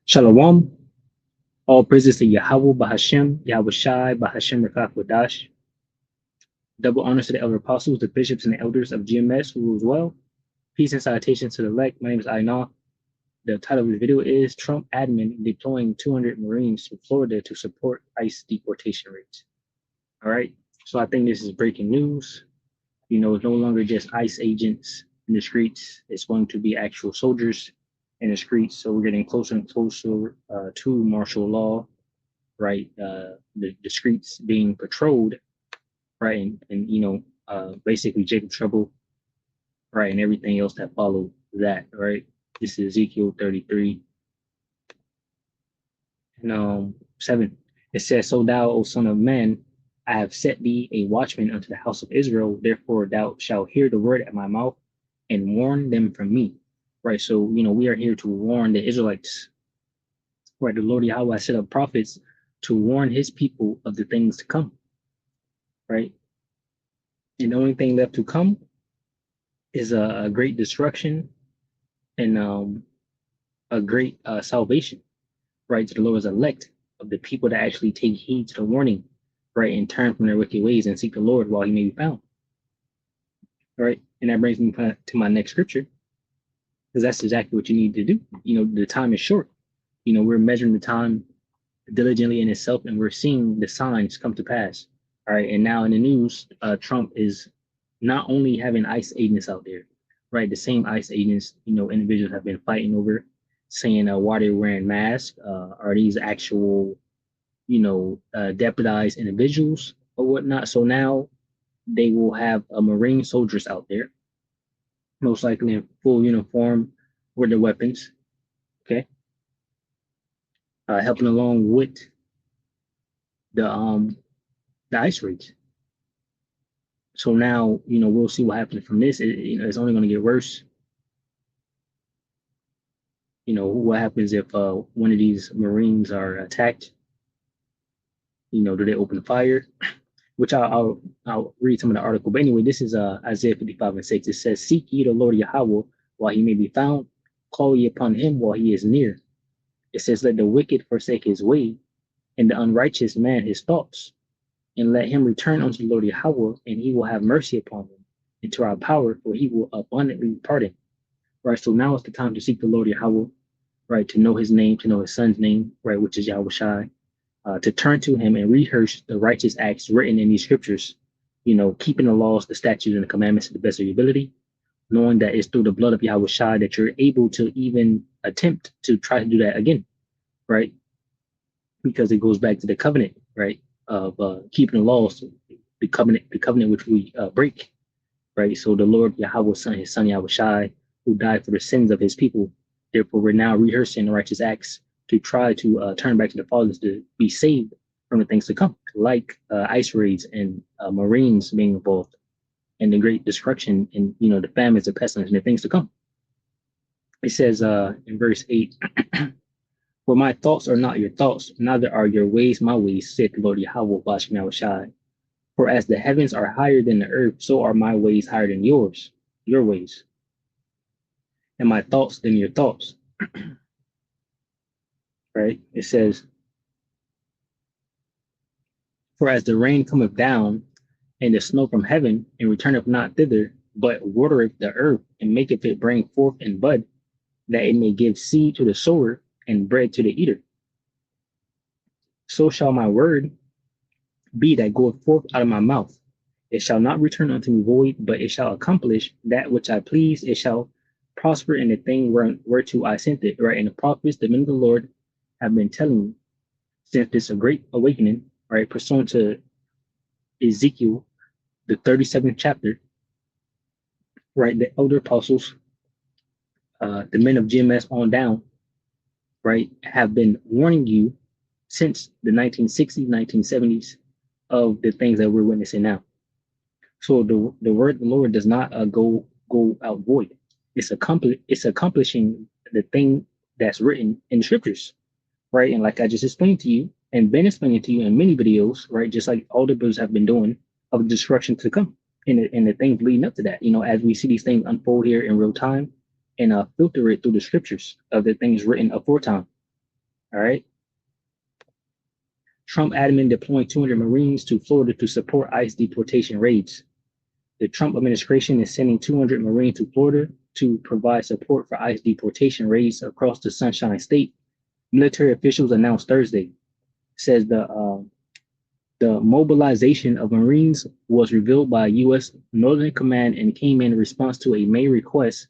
Shalom. All praises to Yahweh Bahashem, Yahweh Shai, Bahashem Rakaf Wadash. Double honors to the elder apostles, the bishops, and the elders of GMS who rule as well. Peace and salutations to the elect. My name is Aina. The title of the video is Trump admin deploying 200 Marines to Florida to support ICE deportation rates. All right. So I think this is breaking news. It's no longer just ICE agents in the streets. It's going to be actual soldiers in the streets. So we're getting closer and closer to martial law, right? The streets being patrolled, right? And basically Jacob Trouble, right? And everything else that followed that, right? This is Ezekiel 33 and 7. It says, "So thou, O son of man, I have set thee a watchman unto the house of Israel. Therefore thou shalt hear the word at my mouth and warn them from me." Right. So, we are here to warn the Israelites. Right. The Lord Yahweh set up prophets to warn his people of the things to come. Right. And the only thing left to come is a great destruction and a great salvation. Right. To the Lord's elect of the people that actually take heed to the warning. Right. And turn from their wicked ways and seek the Lord while he may be found. Right. And that brings me to my next scripture, because that's exactly what you need to do. The time is short. We're measuring the time diligently in itself, and we're seeing the signs come to pass. All right. And now in the news, Trump is not only having ICE agents out there, right? The same ICE agents, individuals have been fighting over, saying why they're wearing masks. Are these actual, deputized individuals or whatnot? So now they will have Marine soldiers out there, most likely in full uniform with their weapons, okay, helping along with the ICE raids. So now, we'll see what happens from this. It's only going to get worse. What happens if one of these Marines are attacked? Do they open fire? Which I'll read some of the article. But anyway, this is Isaiah 55:6. It says, "Seek ye the Lord Yahweh while he may be found. Call ye upon him while he is near." It says, "Let the wicked forsake his way, and the unrighteous man his thoughts. And let him return unto the Lord Yahweh, and he will have mercy upon him, and to our power, for he will abundantly pardon." Right. So now it's the time to seek the Lord Yahweh, right? To know his name, to know his son's name, right? Which is Yahweh Shai. To turn to him and rehearse the righteous acts written in these scriptures, keeping the laws, the statutes, and the commandments to the best of your ability, knowing that it's through the blood of Yahweh Shai that you're able to even attempt to try to do that again, right? Because it goes back to the covenant, right? Of keeping the laws, the covenant which we break, right? So the Lord Yahweh sent his son Yahweh Shai, who died for the sins of his people. Therefore, we're now rehearsing the righteous acts to try to turn back to the fathers to be saved from the things to come, like ICE raids and Marines being involved, and the great destruction and the famines, the pestilence, and the things to come. It says in verse 8, "For my thoughts are not your thoughts, neither are your ways my ways, said the Lord Yahweh Bashem Yahushai. For as the heavens are higher than the earth, so are my ways higher than your ways, and my thoughts than your thoughts." Right? It says, "For as the rain cometh down, and the snow from heaven, and returneth not thither, but watereth the earth, and maketh it bring forth and bud, that it may give seed to the sower, and bread to the eater, so shall my word be that goeth forth out of my mouth. It shall not return unto me void, but it shall accomplish that which I please. It shall prosper in the thing whereto I sent it." Right? And the prophets, the men of the Lord, have been telling me since this a great awakening, right, pursuant to Ezekiel, the 37th chapter, right, the elder apostles, the men of GMS on down, right, have been warning you since the 1960s, 1970s of the things that we're witnessing now. So the word of the Lord does not go out void. It's accomplishing the thing that's written in the scriptures, right? And like I just explained to you, and been explaining to you in many videos, right? Just like all the brothers have been doing, of the destruction to come, and the things leading up to that. As we see these things unfold here in real time, and filter it through the scriptures of the things written aforetime. All right. Trump admin deploying 200 Marines to Florida to support ICE deportation raids. The Trump administration is sending 200 Marines to Florida to provide support for ICE deportation raids across the Sunshine State. Military officials announced Thursday. Says the mobilization of Marines was revealed by U.S. Northern Command and came in response to a May request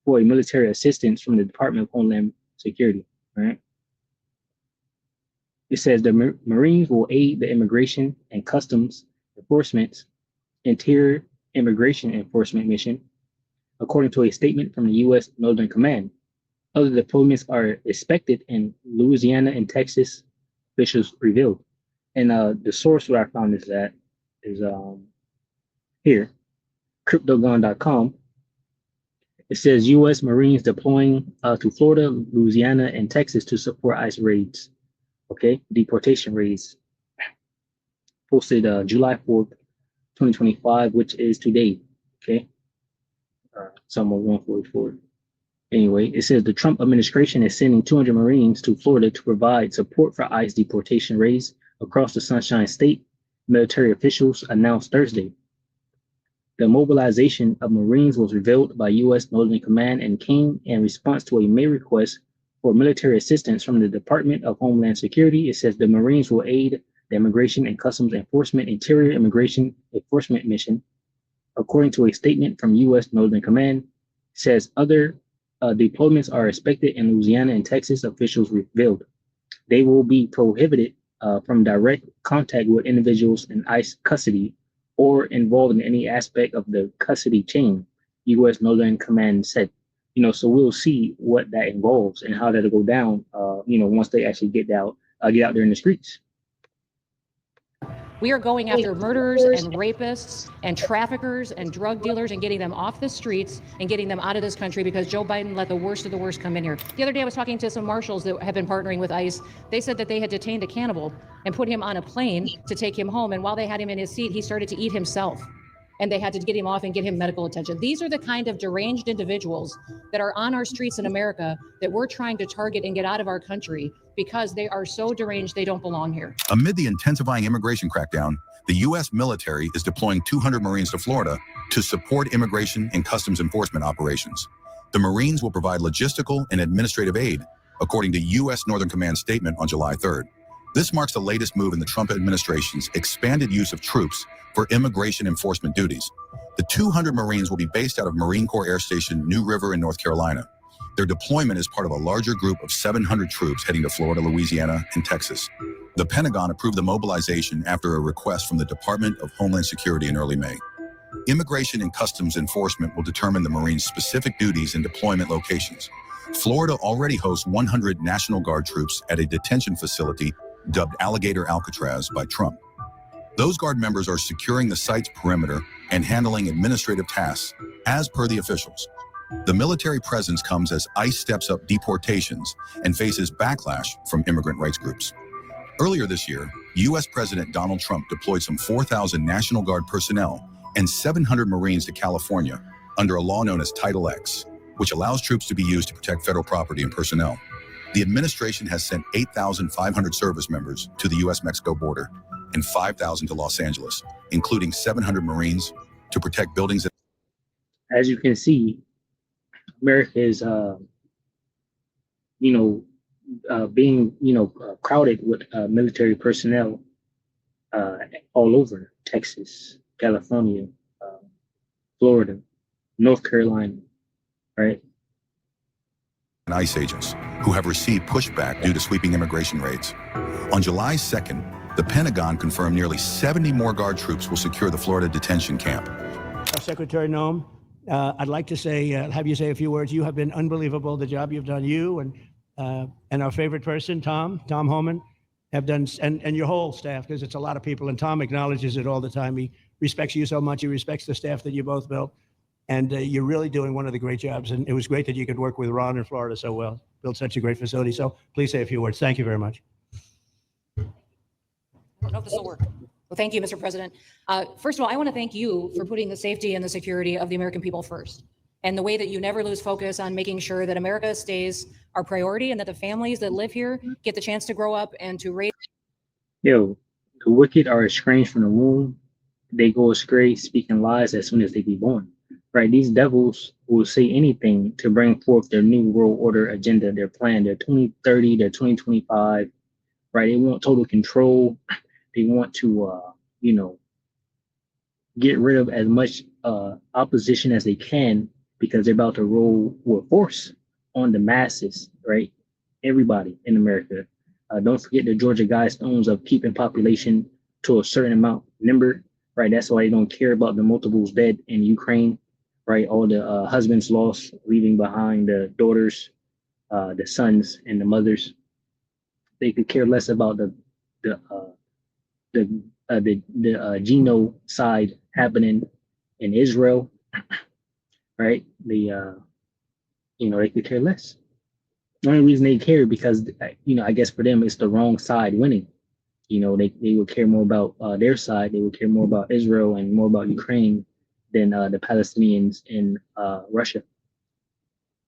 for a military assistance from the Department of Homeland Security. Right? It says the Marines will aid the Immigration and Customs Enforcement Interior Immigration Enforcement mission, according to a statement from the U.S. Northern Command. Other deployments are expected in Louisiana and Texas, officials revealed. And the source where I found this at is here, cryptogun.com. It says U.S. Marines deploying to Florida, Louisiana, and Texas to support ICE raids. Okay, deportation raids. Posted July 4th, 2025, which is today. Okay, somewhere 144. Anyway, it says the Trump administration is sending 200 Marines to Florida to provide support for ICE deportation raids across the Sunshine State, military officials announced Thursday. The mobilization of Marines was revealed by U.S. Northern Command and came in response to a May request for military assistance from the Department of Homeland Security. It says the Marines will aid the Immigration and Customs Enforcement Interior Immigration Enforcement mission, according to a statement from U.S. Northern Command. It says other deployments are expected in Louisiana and Texas, officials revealed. They will be prohibited from direct contact with individuals in ICE custody or involved in any aspect of the custody chain, U.S. Northern Command said. So we'll see what that involves and how that'll go down, once they actually get out there in the streets. We are going after murderers and rapists and traffickers and drug dealers and getting them off the streets and getting them out of this country because Joe Biden let the worst of the worst come in here. The other day I was talking to some marshals that have been partnering with ICE. They said that they had detained a cannibal and put him on a plane to take him home. And while they had him in his seat, he started to eat himself. And they had to get him off and get him medical attention. These are the kind of deranged individuals that are on our streets in America that we're trying to target and get out of our country because they are so deranged they don't belong here. Amid the intensifying immigration crackdown, the U.S. military is deploying 200 Marines to Florida to support immigration and customs enforcement operations. The Marines will provide logistical and administrative aid, according to U.S. Northern Command statement on July 3rd. This marks the latest move in the Trump administration's expanded use of troops for immigration enforcement duties. The 200 Marines will be based out of Marine Corps Air Station New River in North Carolina. Their deployment is part of a larger group of 700 troops heading to Florida, Louisiana, and Texas. The Pentagon approved the mobilization after a request from the Department of Homeland Security in early May. Immigration and Customs Enforcement will determine the Marines' specific duties and deployment locations. Florida already hosts 100 National Guard troops at a detention facility dubbed Alligator Alcatraz by Trump. Those Guard members are securing the site's perimeter and handling administrative tasks, as per the officials. The military presence comes as ICE steps up deportations and faces backlash from immigrant rights groups. Earlier this year, U.S. President Donald Trump deployed some 4,000 National Guard personnel and 700 Marines to California under a law known as Title X, which allows troops to be used to protect federal property and personnel. The administration has sent 8,500 service members to the U.S.-Mexico border and 5,000 to Los Angeles, including 700 Marines to protect buildings. As you can see, America is, being, crowded with military personnel all over Texas, California, Florida, North Carolina, right? ICE agents who have received pushback due to sweeping immigration raids. On July 2nd, the Pentagon confirmed nearly 70 more Guard troops will secure the Florida detention camp. Secretary Noem, I'd like to have you say a few words. You have been unbelievable. The job you've done, you and our favorite person, Tom Homan, have done, and your whole staff, because it's a lot of people, and Tom acknowledges it all the time. He respects you so much. He respects the staff that you both built. And you're really doing one of the great jobs. And it was great that you could work with Ron in Florida so well, built such a great facility. So please say a few words. Thank you very much. I don't know if this will work. Well, thank you, Mr. President. First of all, I want to thank you for putting the safety and the security of the American people first. And the way that you never lose focus on making sure that America stays our priority and that the families that live here get the chance to grow up and to raise. Yo, the wicked are estranged from the womb. They go astray, speaking lies as soon as they be born. Right? These devils will say anything to bring forth their new world order agenda, their plan, their 2030, their 2025. Right? They want total control. They want to, you know, get rid of as much opposition as they can because they're about to roll with force on the masses, right? Everybody in America. Don't forget the Georgia Guidestones of keeping population to a certain amount number, right? That's why they don't care about the multiples dead in Ukraine, right? All the husbands lost, leaving behind the daughters, the sons, and the mothers. They could care less about the genocide happening in Israel, right? They could care less. The only reason they care because I guess for them it's the wrong side winning. They would care more about their side. They would care more about Israel and more about Ukraine than the Palestinians in Russia.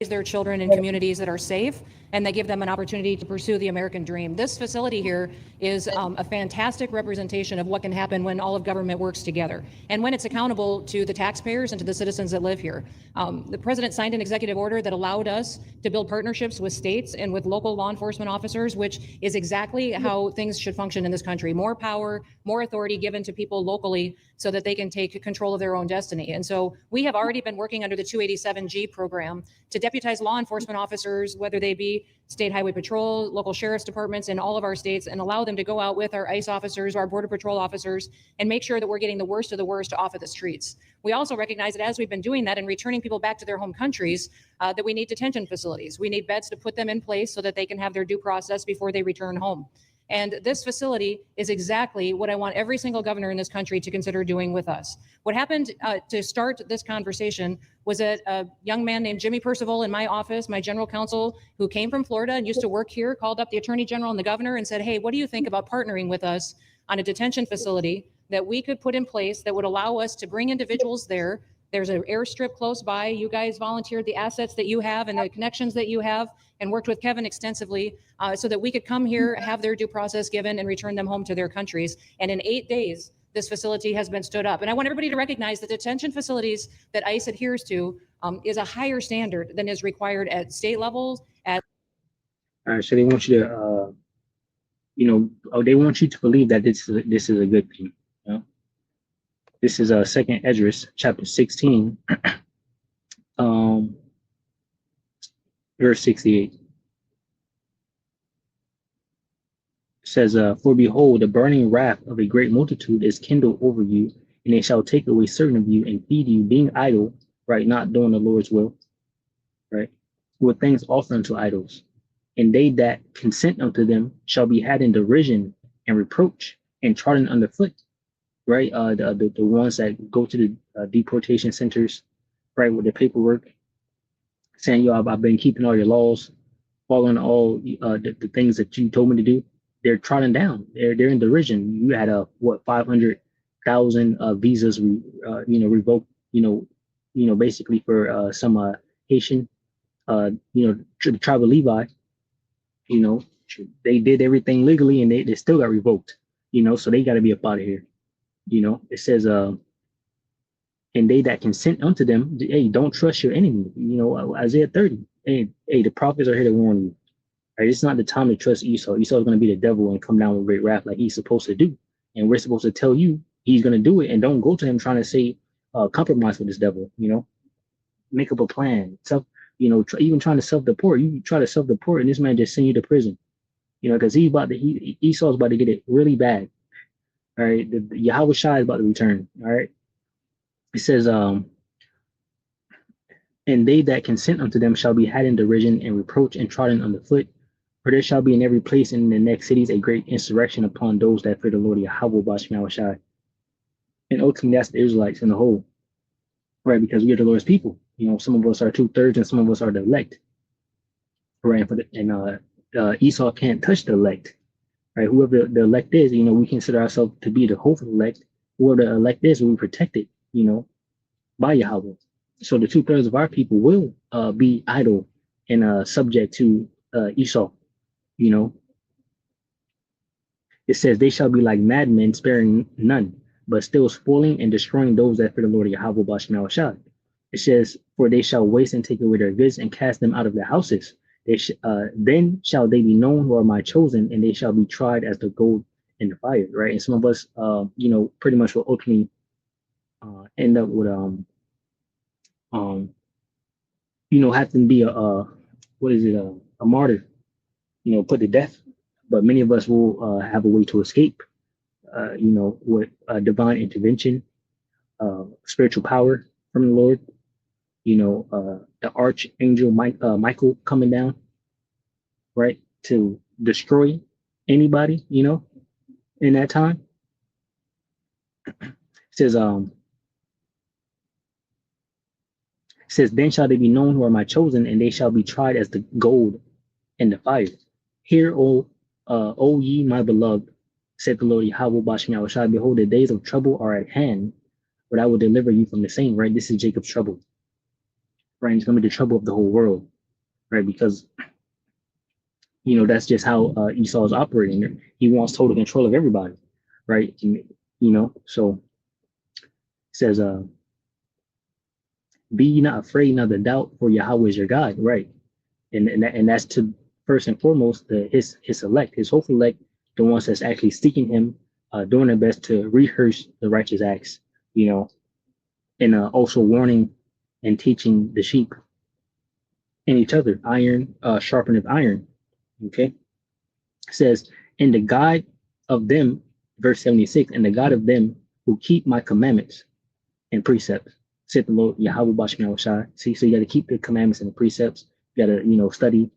Their children in communities that are safe and that give them an opportunity to pursue the American dream. This facility here is a fantastic representation of what can happen when all of government works together and when it's accountable to the taxpayers and to the citizens that live here. The president signed an executive order that allowed us to build partnerships with states and with local law enforcement officers, which is exactly how things should function in this country. More power, more authority given to people locally so that they can take control of their own destiny. And so we have already been working under the 287G program to deputize law enforcement officers, whether they be state highway patrol, local sheriff's departments in all of our states, and allow them to go out with our ICE officers, our border patrol officers, and make sure that we're getting the worst of the worst off of the streets. We also recognize that as we've been doing that and returning people back to their home countries, that we need detention facilities. We need beds to put them in place so that they can have their due process before they return home. And this facility is exactly what I want every single governor in this country to consider doing with us. What happened to start this conversation was that a young man named Jimmy Percival in my office, my general counsel, who came from Florida and used to work here, called up the attorney general and the governor and said, hey, what do you think about partnering with us on a detention facility that we could put in place that would allow us to bring individuals there? There's an airstrip close by. You guys volunteered the assets that you have and the connections that you have and worked with Kevin extensively so that we could come here, have their due process given, and return them home to their countries. And in 8 days, this facility has been stood up. And I want everybody to recognize that detention facilities that ICE adheres to is a higher standard than is required at state levels. All right, so they want you to, they want you to believe that this is a good thing. This is 2nd Esdras, chapter 16, verse 68. It says, for behold, the burning wrath of a great multitude is kindled over you, and they shall take away certain of you and feed you, being idle, right, not doing the Lord's will, right, with things offered unto idols. And they that consent unto them shall be had in derision and reproach and trodden underfoot. Right, the ones that go to the deportation centers, right, with the paperwork, saying, "Yo, I've been keeping all your laws, following all the things that you told me to do." They're trodden down. They're in derision. You had 500,000 visas, revoked. Basically for some Haitian, the tribe of Levi. They did everything legally, and they still got revoked. So they got to be up out of here. It says, and they that consent unto them, hey, don't trust your enemy. Isaiah 30. Hey, the prophets are here to warn you. Right? It's not the time to trust Esau. Esau is going to be the devil and come down with great wrath like he's supposed to do. And we're supposed to tell you he's going to do it, and don't go to him trying to say, compromise with this devil. Make up a plan. Even trying to self-deport. You try to self-deport, and this man just send you to prison. Because Esau's about to get it really bad. All right, the Yahweh Shai is about to return. All right, it says, and they that consent unto them shall be had in derision and reproach and trodden underfoot. For there shall be in every place and in the next cities a great insurrection upon those that fear the Lord Yahweh Bashim Shai. And ultimately, that's the Israelites in the whole, right? Because we are the Lord's people. Some of us are 2/3, and some of us are the elect, right? And Esau can't touch the elect. Right, whoever the elect is, we consider ourselves to be the hopeful elect. Whoever the elect is, we protect it, by Yahweh. So the 2/3 of our people will be idle and subject to Esau. You know, it says they shall be like madmen, sparing none, but still spoiling and destroying those that fear the Lord Yahweh Bashim Shad. It says, for they shall waste and take away their goods and cast them out of their houses. Then shall they be known who are my chosen, and they shall be tried as the gold in the fire, right? And some of us, pretty much will ultimately end up with, um, have to be what is it, a martyr, put to death. But many of us will have a way to escape, with divine intervention, spiritual power from the Lord, the archangel Michael coming down, right, to destroy anybody, in that time. It says, then shall they be known who are my chosen, and they shall be tried as the gold in the fire. Hear, O ye my beloved, said the Lord Yahweh Bashim Yahushua, behold, the days of trouble are at hand, but I will deliver you from the same, right? This is Jacob's trouble, right? It's going to be the trouble of the whole world, right? Because, that's just how Esau is operating. He wants total control of everybody, right? And, so it says, be ye not afraid, neither doubt, for Yahweh is your God, right? And that's to first and foremost his elect, his hopeful elect, the ones that's actually seeking him, doing their best to rehearse the righteous acts, and also warning and teaching the sheep and each other. Iron sharpeneth iron. Okay, it says, and the God of them, verse 76, and the God of them who keep my commandments and precepts, said the Lord Yahweh Bashim Shai. See, so you got to keep the commandments and the precepts. You got to, study,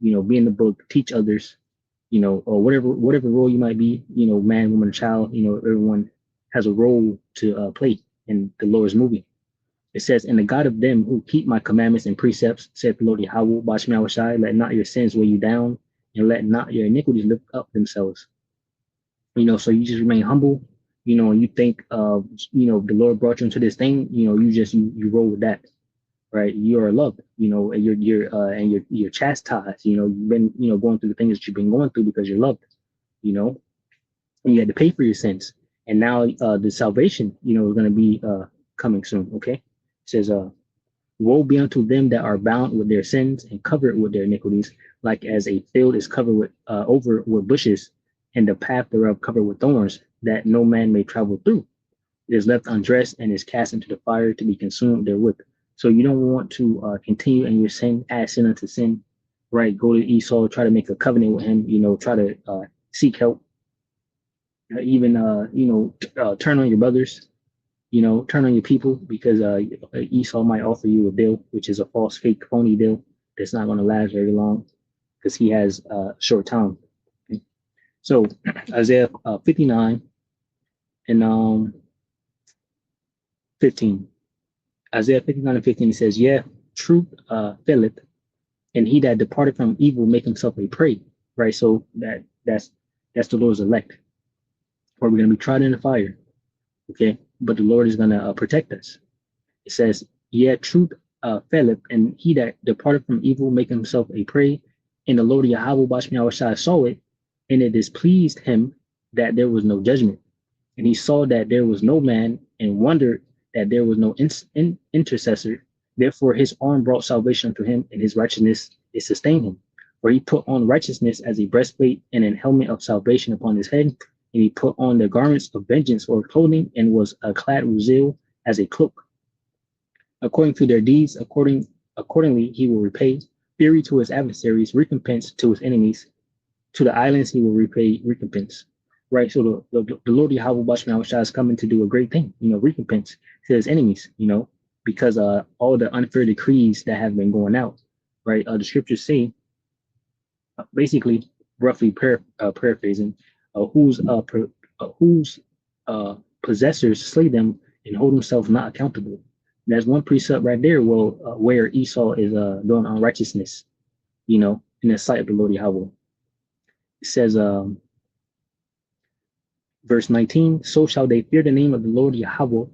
be in the book, teach others, or whatever role you might be, man, woman, or child, everyone has a role to play in the Lord's movie. It says, and the God of them who keep my commandments and precepts, said the Lord Yahweh Bashim Shai, let not your sins weigh you down, and let not your iniquities lift up themselves. So you just remain humble, and you think the Lord brought you into this thing, you roll with that, right? You are loved, and you're chastised, you've been, going through the things that you've been going through because you're loved, and you had to pay for your sins. And now the salvation, is going to be coming soon. Okay. It says, woe be unto them that are bound with their sins and covered with their iniquities, like as a field is covered with over with bushes, and the path thereof covered with thorns, that no man may travel through. It is left undressed and is cast into the fire to be consumed therewith. So you don't want to continue in your sin, add sin unto sin, right? Go to Esau, try to make a covenant with him, try to seek help, even turn on your brothers, turn on your people, because Esau might offer you a deal, which is a false, fake, phony deal that's not going to last very long because he has short time. Okay? So Isaiah 59 and 15. Isaiah 59 and 15, it says, yeah, truth faileth, and he that departed from evil make himself a prey, right? So that's the Lord's elect, where we're going to be tried in the fire, okay? But the Lord is going to protect us. It says, yeah, truth faileth, and he that departed from evil make himself a prey, and the Lord Yahweh Bashmi saw it, and it displeased him that there was no judgment. And he saw that there was no man, and wondered that there was no intercessor. Therefore his arm brought salvation unto him, and his righteousness it sustained him. For he put on righteousness as a breastplate, and an helmet of salvation upon his head. And he put on the garments of vengeance for clothing, and was clad with zeal as a cloak. According to their deeds, accordingly he will repay fury to his adversaries, recompense to his enemies. To the islands he will repay recompense. Right, so the Lord Yahweh Bashman is coming to do a great thing, recompense to his enemies, because all the unfair decrees that have been going out, right? The scriptures say, basically, roughly paraphrasing, whose possessors slay them and hold themselves not accountable. And there's one precept right there, where Esau is doing unrighteousness, in the sight of the Lord Yahweh. It says, verse 19, so shall they fear the name of the Lord Yahweh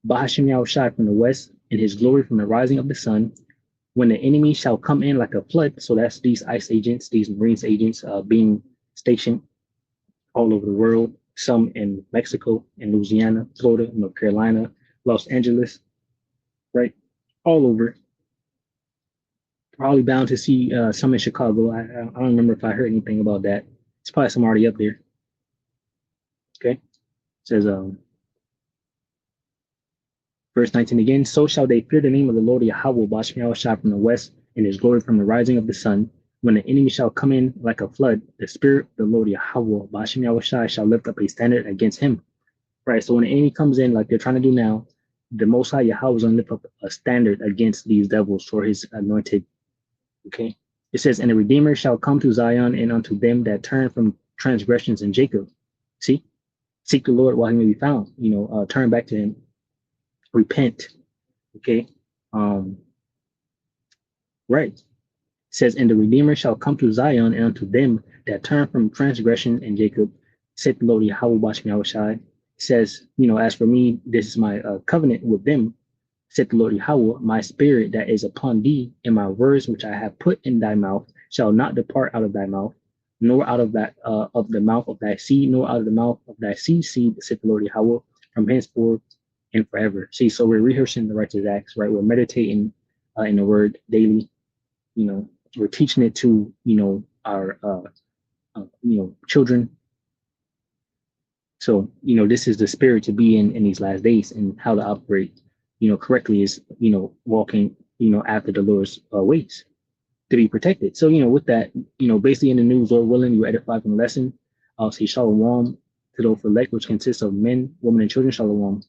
Bahashim Yahushai from the west, and his glory from the rising of the sun, when the enemy shall come in like a flood. So that's these ICE agents, these Marines agents being stationed all over the world, some in Mexico, in Louisiana, Florida, North Carolina, Los Angeles, right? All over. Probably bound to see some in Chicago. I don't remember if I heard anything about that. It's probably some already up there. Okay. It says, verse 19 again, so shall they fear the name of the Lord Yahweh, Bashmiel shot from the west, and his glory from the rising of the sun. When the enemy shall come in like a flood, the spirit of the Lord Yahweh, Bashmiel Shai, shall lift up a standard against him. Right. So when the enemy comes in, like they're trying to do now, the Most High Yahweh is going to lift up a standard against these devils for his anointed. Okay. It says, and the Redeemer shall come to Zion and unto them that turn from transgressions in Jacob. See, seek the Lord while he may be found. Turn back to him, repent. Okay. Right. It says, and the Redeemer shall come to Zion and unto them that turn from transgression in Jacob. Said the Lord Yahweh Bashmi Yahushai. Says, as for me, this is my covenant with them. Said the Lord Yahweh, my spirit that is upon thee, and my words which I have put in thy mouth shall not depart out of thy mouth, nor out of that of the mouth of thy seed, nor out of the mouth of thy seed, said the Lord Yahweh, from henceforth and forever. See, so we're rehearsing the righteous acts, right? We're meditating in the word daily. We're teaching it to our children. So this is the spirit to be in these last days, and how to operate correctly is walking after the Lord's ways to be protected. So with that, basically in the news, Lord willing, you edify from the lesson. I'll say shalom to those for elect, which consists of men, women, and children. Shalom.